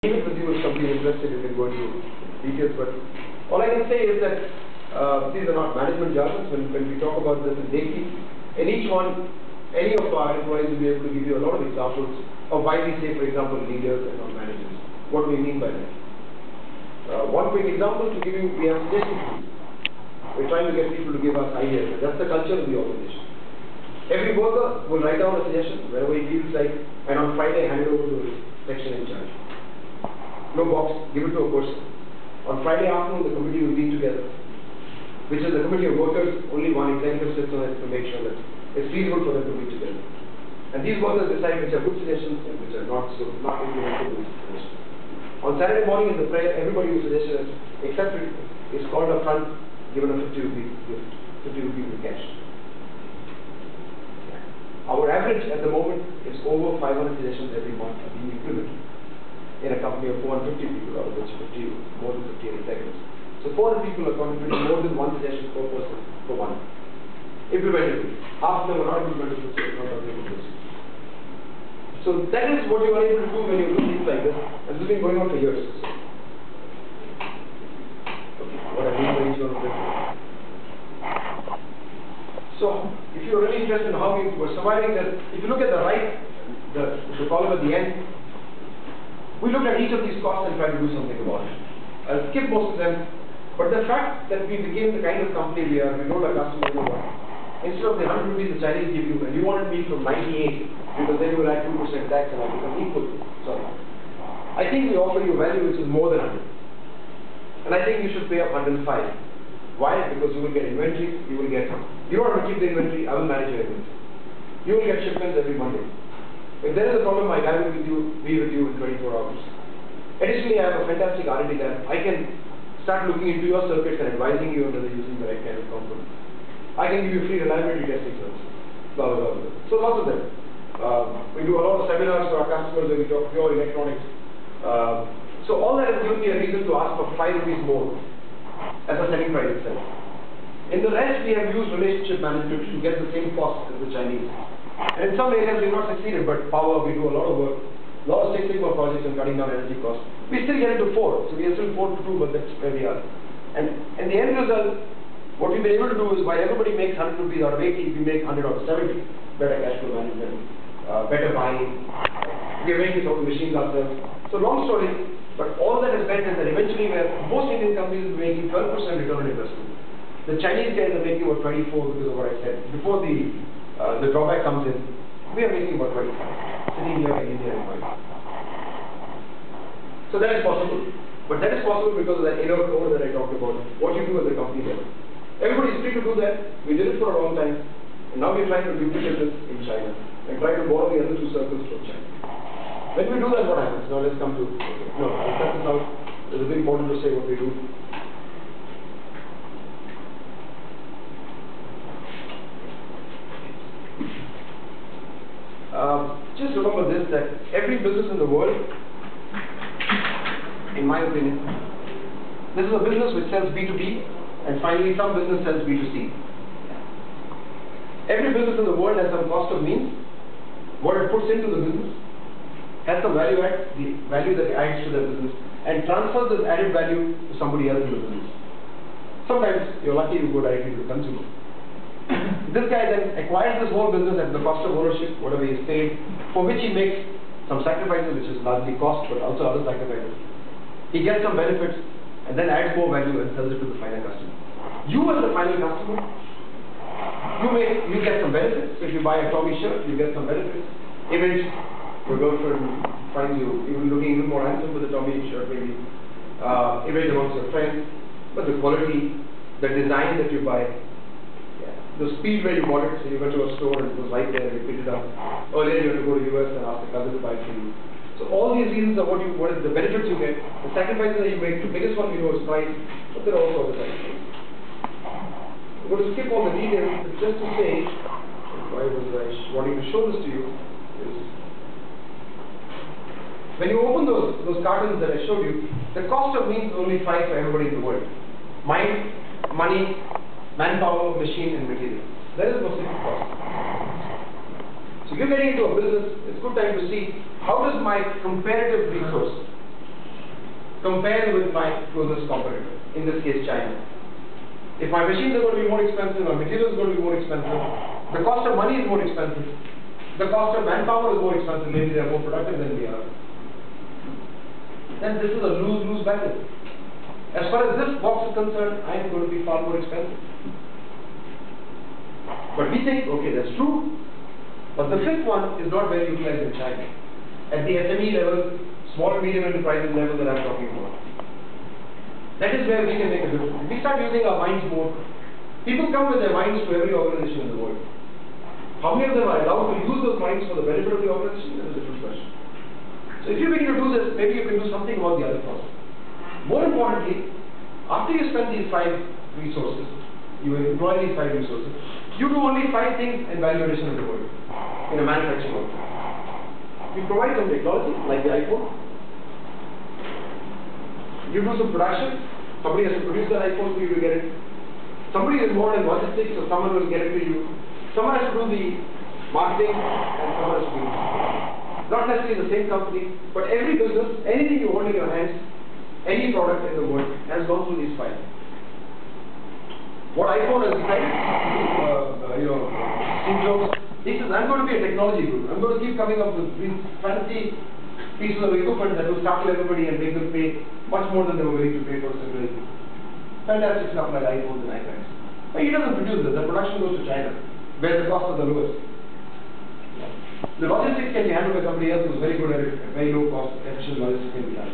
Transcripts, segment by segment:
Leave it with you if somebody is interested, you can go into details, but all I can say is that these are not management jargons. When we talk about this in Deki, and each one, any of our employees will be able to give you a lot of examples of why we say, for example, leaders and not managers. What do we mean by that? One quick example to give you, we have suggestion tools. We're trying to get people to give us ideas, and that's the culture of the organization. Every worker will write down a suggestion wherever he feels like, and on Friday hand it over to his section in charge. No box, give it to a person. On Friday afternoon, the committee will meet together, which is the committee of workers. Only one executive sits on it to make sure that it's feasible for them to meet together. And these workers decide which are good suggestions and which are not implementable suggestions. On Saturday morning in the prayer, everybody who suggested it, except it, is called up front, given a 50 rupee gift, 50 rupees in cash. Our average at the moment is over 500 suggestions every month are being implemented in a company of 450 people, out of which more than 50 are executives. So 400 people are contributing more than one suggestion per person per month. Implemented. Half of them are not implemented, so it's not implemented. So that is what you are able to do when you do things like this. And this has been going on for years. Okay, what I mean by each one of them. So, if you're really interested in how we were surviving that, if you look at the right, the column at the end, we looked at each of these costs and tried to do something about it. I'll skip most of them, but the fact that we became the kind of company we are, we told our customers, you know what, instead of the 100 rupees the Chinese give you, and you wanted me from 98, because then you will add 2% tax and I become equal. Sorry. I think we offer you value which is more than 100. And I think you should pay up 105. Why? Because you will get inventory, you will get, you don't have to keep the inventory, I will manage your inventory. You will get shipments every Monday. If there is a problem, my guy will be with you in 24 hours. Additionally, I have a fantastic R&D lab. I can start looking into your circuits and advising you on whether using the right kind of component. I can give you free reliability testing service. Blah, blah, blah, blah. So lots of them. We do a lot of seminars for our customers where we talk pure electronics. So all that has given me a reason to ask for 5 rupees more as a selling price itself. In the rest, we have used relationship management to get the same cost as the Chinese. And in some areas, we have not succeeded, but power, we do a lot of work, a lot of Six Sigma projects on cutting down energy costs. We still get it to 4, so we are still 4 to 2, but that's where we are. And the end result, what we've been able to do is, while everybody makes 100 rupees out of 80, we make 100 out of 70. Better cash flow management, better buying. We are making some of the machines ourselves. So long story, but all that has meant is that eventually, where most Indian companies are making 12% return on investment, the Chinese guys are making about 24 because of what I said. Before the drawback comes in, we are making about 25, sitting here in India and Mumbai. So that is possible. But that is possible because of that inner core that I talked about, what you do at the company level. Everybody is free to do that. We did it for a long time. And now we're trying to duplicate this in China and try to borrow the other 2 circles from China. When we do that, what happens? Now let's come to, I'll cut this out. It's very important to say what we do. Just remember this, that every business in the world, in my opinion, this is a business which sells B2B, and finally some business sells B2C. Every business in the world has some cost of means, what it puts into the business, has some value add, the value that it adds to the business, and transfers this added value to somebody else in the business. Sometimes you're lucky you go directly to the consumer. This guy then acquires this whole business at the cost of ownership, whatever he is paid, for which he makes some sacrifices, which is largely cost, but also other sacrifices. He gets some benefits, and then adds more value and sells it to the final customer. You as the final customer, you get some benefits. So if you buy a Tommy shirt, you get some benefits. Image, your girlfriend finds you even looking even more handsome with the Tommy shirt, maybe. Image amongst your friends, but the quality, the design that you buy, the speed where you bought it, so you went to a store and it was right there and you picked it up. Earlier you had to go to the US and ask a cousin to buy it for you. So all these reasons are what is the benefits you get, the sacrifices that you make. The biggest one we know is price, but there are also other sacrifices. I'm going to skip all the details, but just to say, why was I wanting to show this to you, is when you open those cartons that I showed you, the cost of means is only 5 for everybody in the world. Mind, money, manpower, machine, and material. That is the most simple cost. So if you're getting into a business, it's a good time to see how does my comparative resource compare with my closest competitor, in this case China. If my machines are going to be more expensive, my material is going to be more expensive, the cost of money is more expensive, the cost of manpower is more expensive, maybe they are more productive than we are, then this is a lose-lose battle. As far as this box is concerned, I am going to be far more expensive. But we think, okay, that's true, but the fifth one is not very utilized in China. At the SME level, small and medium enterprises level that I'm talking about. That is where we can make a difference. If we start using our minds more, people come with their minds to every organization in the world. How many of them are allowed to use those minds for the benefit of the organization? That is a different question. So if you begin to do this, maybe you can do something about the other process. More importantly, after you spend these 5 resources, you employ these 5 resources, you do only 5 things in value addition in the world, in a manufacturing world. You provide some technology, like the iPhone. You do some production, somebody has to produce that iPhone for you to get it. Somebody is involved in logistics, so someone will get it to you. Someone has to do the marketing, and someone has to do it. Not necessarily the same company, but every business, anything you hold in your hands, any product in the world, has gone through these 5. What iPhone has decided, Steve Jobs, he says, I'm going to be a technology guru. I'm going to keep coming up with these fancy pieces of equipment that will startle everybody and make them pay much more than they were willing to pay for simple equipment. Fantastic stuff like iPhones and iPads. But he doesn't produce this. The production goes to China, where the costs are the lowest. The logistics can be handled by somebody else who's very good at it, at very low cost, efficient logistics can be done.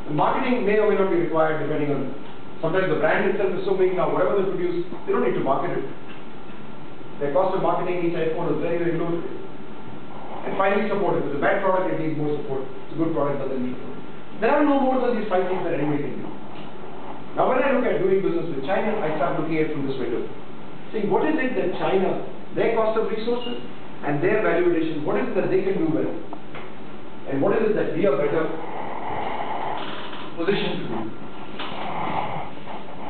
The marketing may or may not be required depending on, sometimes the brand itself is so big now, whatever they produce, they don't need to market it. The cost of marketing each iPhone is very, very low. And finally, support. If it's a bad product, it needs more support. It's a good product, doesn't need support. There are no more than these 5 things that anybody can do. Now, when I look at doing business with China, I start looking at it from this window. Saying, what is it that China, their cost of resources and their value addition, what is it that they can do well? And what is it that we are better positioned to do?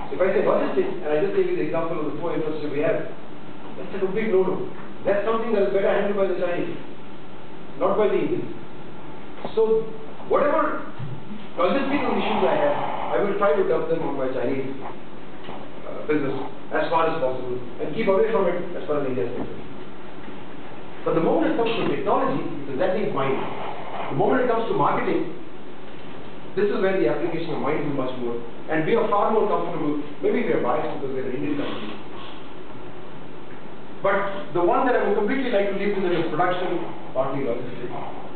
So if I say logistics, and I just gave you the example of the 4 infrastructure we have, that's a big no-no. That's something that is better handled by the Chinese, not by the Indians. So, whatever logistical issues I have, I will try to dump them on my Chinese business as far as possible and keep away from it as far as India is concerned. But the moment it comes to technology, because that needs mind. The moment it comes to marketing, this is where the application of mind is much more. And we are far more comfortable. Maybe we are biased because we are an Indian company. But the one that I would completely like to leave to them is production, partly logistics.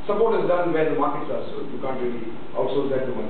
Support is done where the markets are, so you can't really outsource that too much.